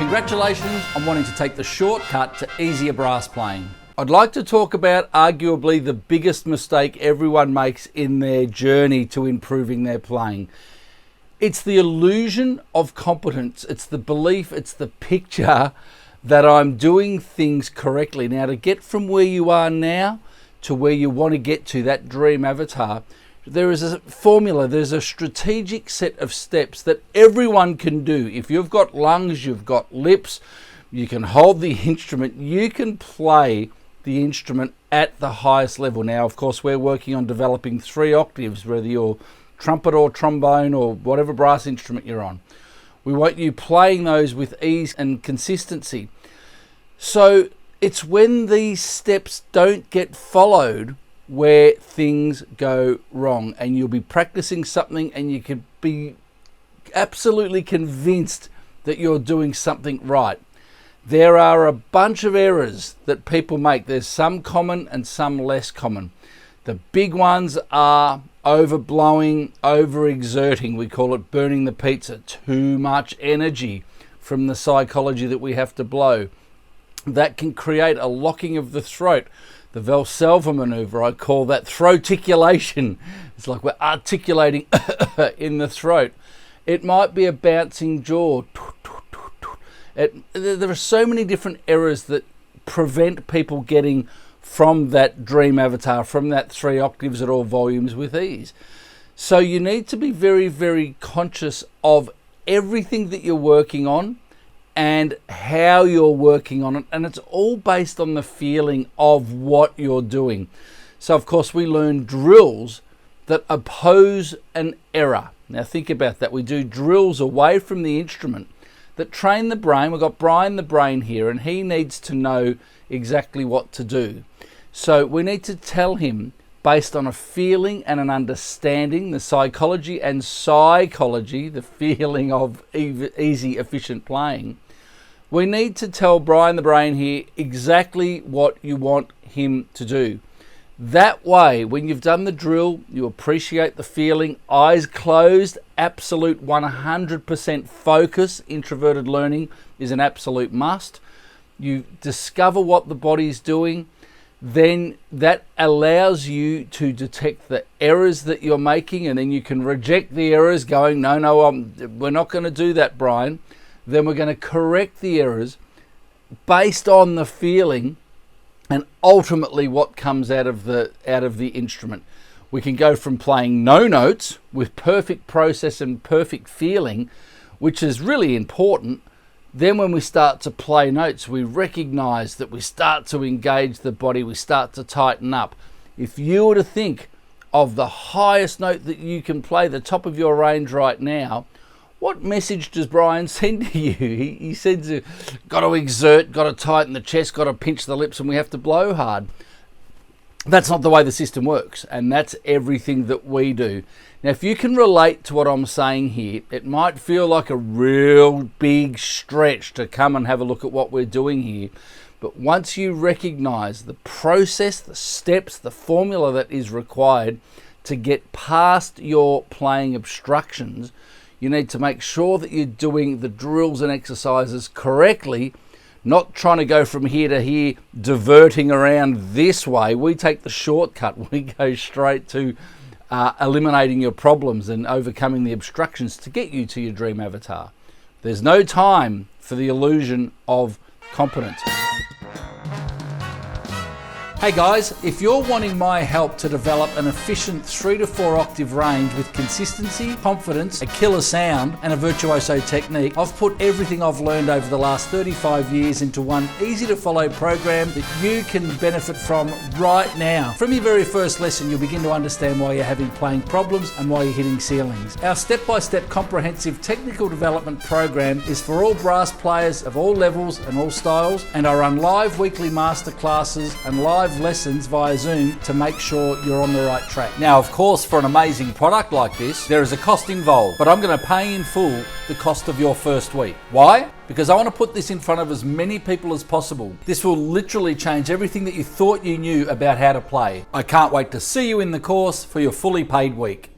Congratulations on wanting to take the shortcut to easier brass playing. I'd like to talk about arguably the biggest mistake everyone makes in their journey to improving their playing. It's the illusion of competence. It's the belief, it's the picture that I'm doing things correctly. Now, to get from where you are now to where you want to get to, that dream avatar, there is a formula, there's a strategic set of steps that everyone can do. If you've got lungs, you've got lips, you can hold the instrument, you can play the instrument at the highest level. Now, of course, we're working on developing 3 octaves, whether you're trumpet or trombone or whatever brass instrument you're on. We want you playing those with ease and consistency. So it's when these steps don't get followed where things go wrong, and you'll be practicing something and you can be absolutely convinced that you're doing something right. There are a bunch of errors that people make. There's some common and some less common. The big ones are overblowing, overexerting. We call it burning the pizza. Too much energy from the psychology that we have to blow. That can create a locking of the throat. The Valsalva maneuver, I call that throaticulation. It's like we're articulating in the throat. It might be a bouncing jaw. There are so many different errors that prevent people getting from that dream avatar, from that 3 octaves at all volumes with ease. So you need to be very, very conscious of everything that you're working on and how you're working on it. And it's all based on the feeling of what you're doing. So, of course, we learn drills that oppose an error. Now, think about that. We do drills away from the instrument that train the brain. We've got Brian the brain here, and he needs to know exactly what to do. So we need to tell him based on a feeling and an understanding, the psychology and psychology, the feeling of easy, efficient playing. We need to tell Brian the brain here exactly what you want him to do. That way, when you've done the drill, you appreciate the feeling, eyes closed, absolute 100% focus. Introverted learning is an absolute must. You discover what the body's doing, then that allows you to detect the errors that you're making, and then you can reject the errors going, no, we're not going to do that, Brian. Then we're going to correct the errors based on the feeling and ultimately what comes out of the instrument. We can go from playing no notes with perfect process and perfect feeling, which is really important. Then when we start to play notes, we recognize that we start to engage the body, we start to tighten up. If you were to think of the highest note that you can play, the top of your range right now, what message does Brian send to you? He sends you, got to exert, got to tighten the chest, got to pinch the lips, and we have to blow hard. That's not the way the system works, and that's everything that we do. Now, if you can relate to what I'm saying here, it might feel like a real big stretch to come and have a look at what we're doing here. But once you recognize the process, the steps, the formula that is required to get past your playing obstructions, you need to make sure that you're doing the drills and exercises correctly, not trying to go from here to here, diverting around this way. We take the shortcut. We go straight to eliminating your problems and overcoming the obstructions to get you to your dream avatar. There's no time for the illusion of competence. Hey guys, if you're wanting my help to develop an efficient 3 to 4 octave range with consistency, confidence, a killer sound, and a virtuoso technique, I've put everything I've learned over the last 35 years into one easy to follow program that you can benefit from right now. From your very first lesson, you'll begin to understand why you're having playing problems and why you're hitting ceilings. Our step-by-step comprehensive technical development program is for all brass players of all levels and all styles, and I run live weekly masterclasses and live lessons via Zoom to make sure you're on the right track. Now, of course, for an amazing product like this, there is a cost involved, but I'm going to pay in full the cost of your first week. Why? Because I want to put this in front of as many people as possible. This will literally change everything that you thought you knew about how to play. I can't wait to see you in the course for your fully paid week.